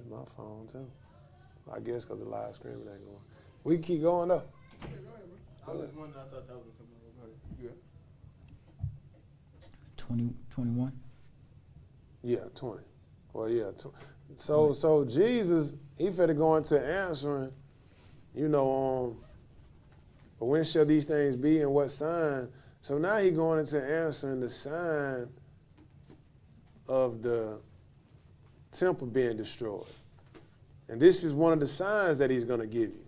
It's my phone too. I guess because the live streaming ain't going. We can keep going though. Yeah, go ahead, bro. I was just wondering. I thought y'all was something. Go ahead. You good? 21. Yeah, 20. Well, yeah. So Jesus, he finna go into answering, but when shall these things be and what sign? So now he going into answering the sign of the temple being destroyed. And this is one of the signs that he's going to give you.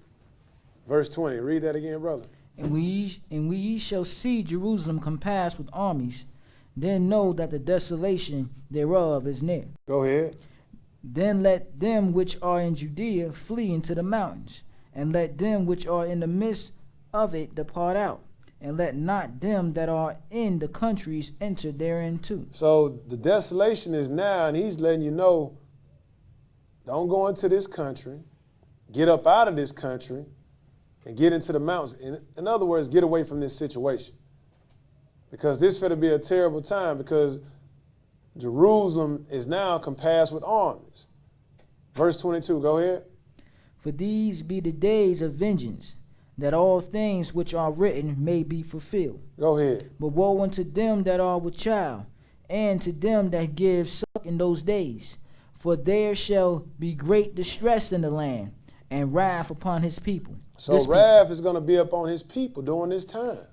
Verse 20, read that again, brother. And we shall see Jerusalem compassed with armies, then know that the desolation thereof is near. Go ahead. Then let them which are in Judea flee into the mountains, and let them which are in the midst of it depart out, and let not them that are in the countries enter therein too. So the desolation is now, and he's letting you know, don't go into this country, get up out of this country, and get into the mountains. In other words, get away from this situation. Because this finna be a terrible time, because Jerusalem is now compassed with armies. Verse 22, go ahead. For these be the days of vengeance, that all things which are written may be fulfilled. Go ahead. But woe unto them that are with child, and to them that give suck in those days. For there shall be great distress in the land, and wrath upon his people. So wrath is going to be upon his people during this time.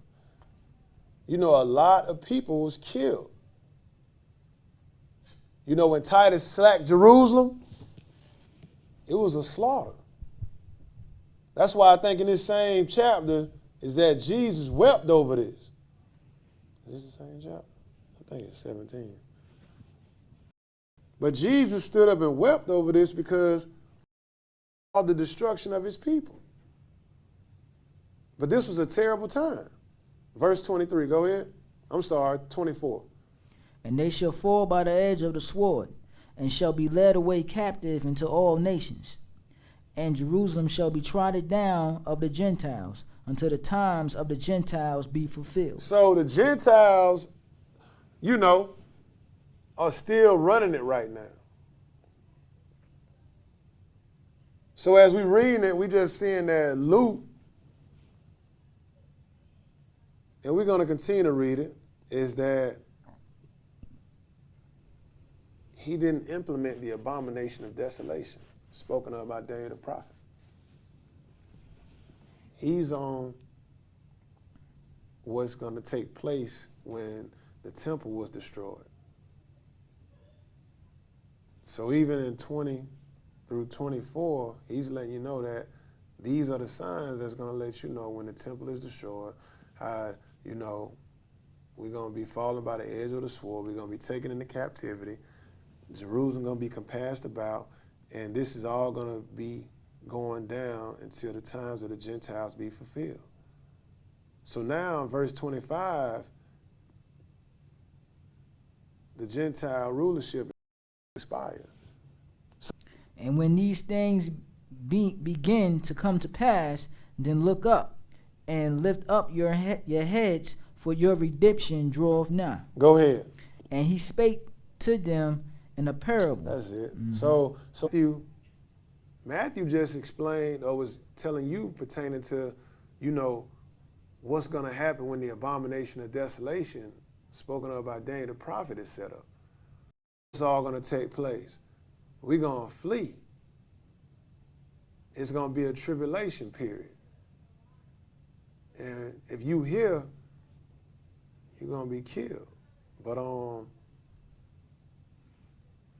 A lot of people was killed. When Titus sacked Jerusalem, it was a slaughter. That's why I think in this same chapter is that Jesus wept over this. Is this the same chapter? I think it's 17. But Jesus stood up and wept over this because of the destruction of his people. But this was a terrible time. Verse 23, go ahead. I'm sorry, 24. And they shall fall by the edge of the sword, and shall be led away captive into all nations. And Jerusalem shall be trodden down of the Gentiles, until the times of the Gentiles be fulfilled. So the Gentiles, are still running it right now. So as we reading it, we just seeing that Luke, and we're going to continue to read it, is that he didn't implement the abomination of desolation spoken of by Daniel the prophet. He's on what's going to take place when the temple was destroyed. So even in 20 through 24, he's letting you know that these are the signs that's going to let you know when the temple is destroyed, how, we're going to be falling by the edge of the sword, we're going to be taken into captivity, Jerusalem going to be compassed about, and this is all going to be going down until the times of the Gentiles be fulfilled. So now in verse 25, the Gentile rulership expired. And when these things begin to come to pass, then look up and lift up your heads, for your redemption draweth nigh. Go ahead. And he spake to them in a parable. That's it. Mm-hmm. So Matthew just explained or was telling you pertaining to, what's going to happen when the abomination of desolation spoken of by Daniel the prophet is set up. It's all going to take place. We're going to flee. It's going to be a tribulation period. And if you hear, you're going to be killed. But no,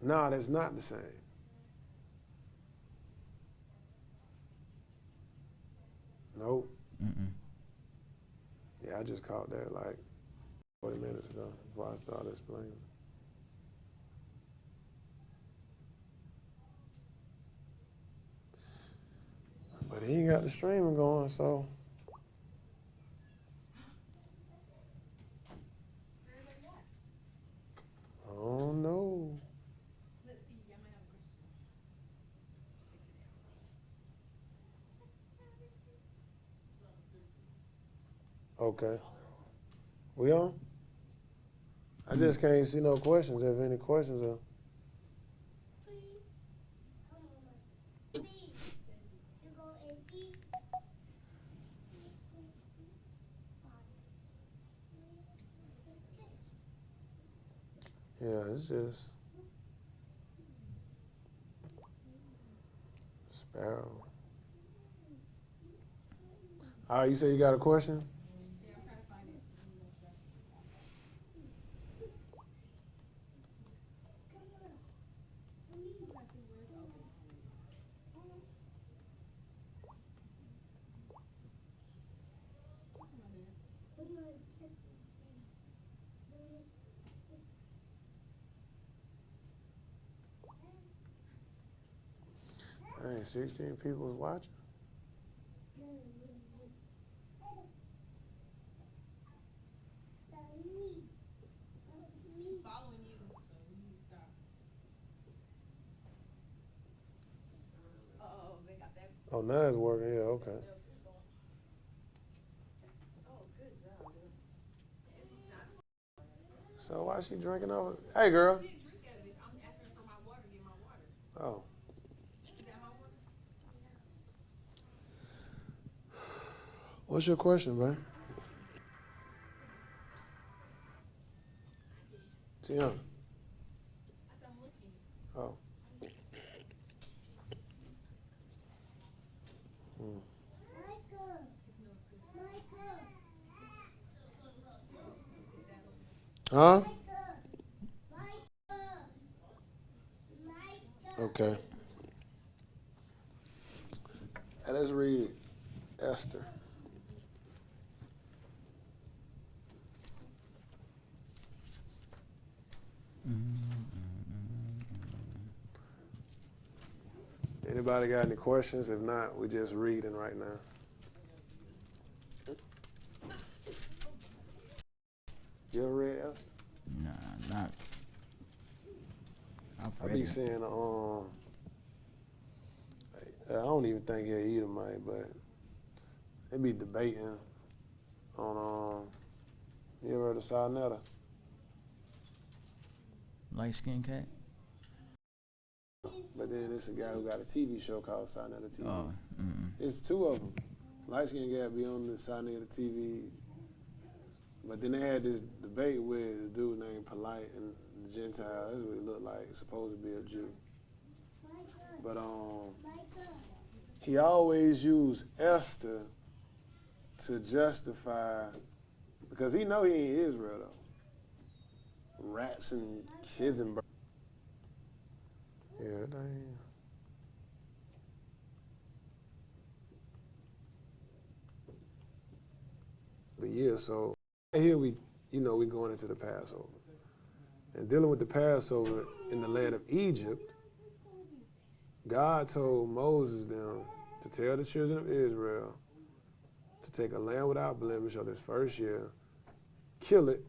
that's not the same. Nope. Mm-mm. Yeah, I just caught that like 40 minutes ago before I started explaining. But he ain't got the streaming going, so. Oh no. Let's see, I might have a question. Okay. We on? I just can't see no questions. If any questions are. Please. Hello. Yeah, it's just sparrow. All right, you say you got a question? Yeah, I'm trying to find it. Dang, 16 people was watching. Following you, so you need to stop. Oh, they got that. Oh, now it's working. Yeah, okay. Oh, good job, dude. So why she drinking over? Hey, girl. I didn't drink out of it. I'm asking for my water. Get my water. Oh, Is that my water? what's your question, man? Tiana. I said I'm looking. Oh. Hmm. Huh? Okay. And let's read Esther. Anybody got any questions? If not, we just reading right now. You ever read Esther? Nah, not. I be seeing I don't even think he'll eat them, mate, but they be debating on you ever heard of Sarnetta? Light skinned cat? But then it's a guy who got a TV show called Sarnetta TV. Oh, It's two of them. Light skinned guy be on the Sarnetta TV. But then they had this debate with a dude named Polite and the Gentile. That's what he looked like. He's supposed to be a Jew. But he always used Esther to justify, because he know he ain't Israel though. Rats and kids and birds. Yeah, they ain't. But yeah, so here we going into the Passover. And dealing with the Passover in the land of Egypt, God told Moses them to tell the children of Israel to take a lamb without blemish of this first year, kill it,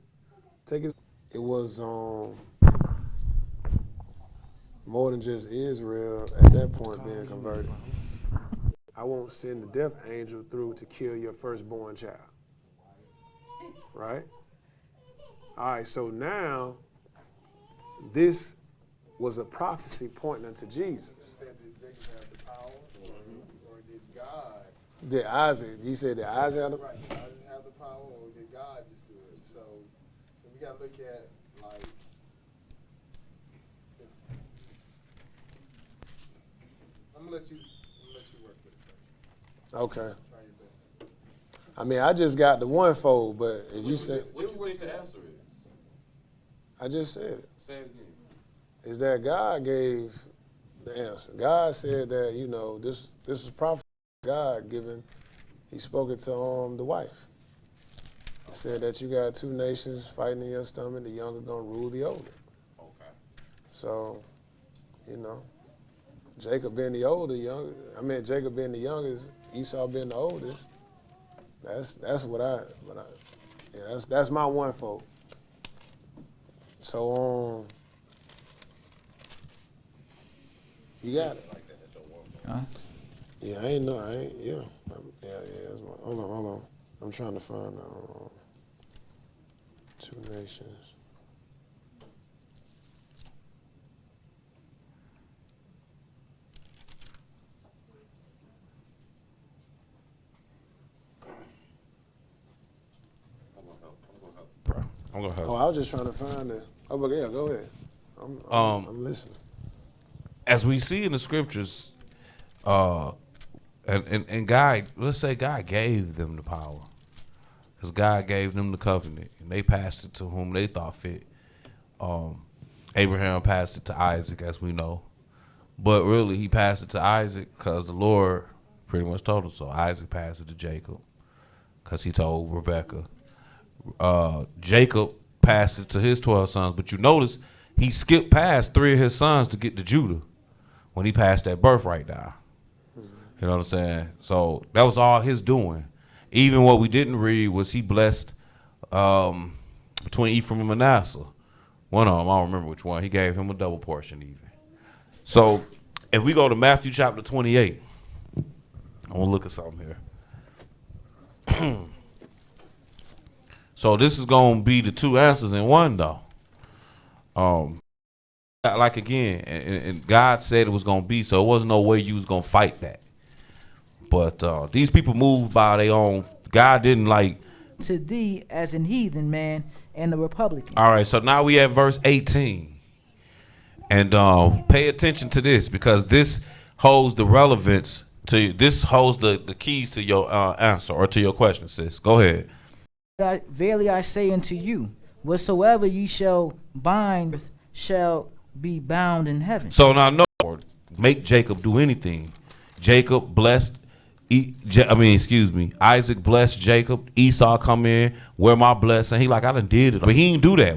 take it. It was more than just Israel at that point being converted. I won't send the death angel through to kill your firstborn child. Right? All right, so now this was a prophecy pointing unto Jesus. Did Jacob have the power, or did God? Did Isaac, you said that Isaac had the Right, did Isaac have the power, or did God just do it? So we got to look at, like, I'm gonna let you work with it. Okay. Try your best. I mean, I just got the one fold, but if you said, What you think the answer is? I just said it, Say it again. is that God gave the answer. God said that, this was prophecy God given. He spoke it to the wife. He said that you got two nations fighting in your stomach, the younger gonna rule the older. Okay. So, Jacob being the older, Jacob being the youngest, Esau being the oldest. That's that's my one fold. So you got it. Like that, that's your one. Huh? Yeah, yeah. That's my, hold on. I'm trying to find two nations. I'm gonna help. Oh, I was just trying to find it. Oh, but yeah, go ahead. I'm listening. As we see in the scriptures, and God, let's say God gave them the power, because God gave them the covenant, and they passed it to whom they thought fit. Abraham passed it to Isaac, as we know, but really he passed it to Isaac because the Lord pretty much told him so. Isaac passed it to Jacob because he told Rebekah. Jacob passed it to his 12 sons, but you notice he skipped past 3 of his sons to get to Judah when he passed that birthright down. You know what I'm saying? So that was all his doing. Even what we didn't read was he blessed between Ephraim and Manasseh. One of them, I don't remember which one. He gave him a double portion even. So if we go to Matthew chapter 28, I want to look at something here. So this is going to be the 2 answers in one, though. Like again, and God said it was going to be, so it wasn't no way you was going to fight that. But these people moved by their own. God didn't like. To thee as an heathen man and a Republican. All right, so now we at verse 18. And pay attention to this, because this holds the relevance to, this holds the keys to your answer or to your question, sis. Go ahead. Verily I say unto you, whatsoever ye shall bind shall be bound in heaven. So now, no, make Jacob do anything. Jacob blessed, Isaac blessed Jacob. Esau come in, where my blessing. He like, I done did it. But he didn't do that.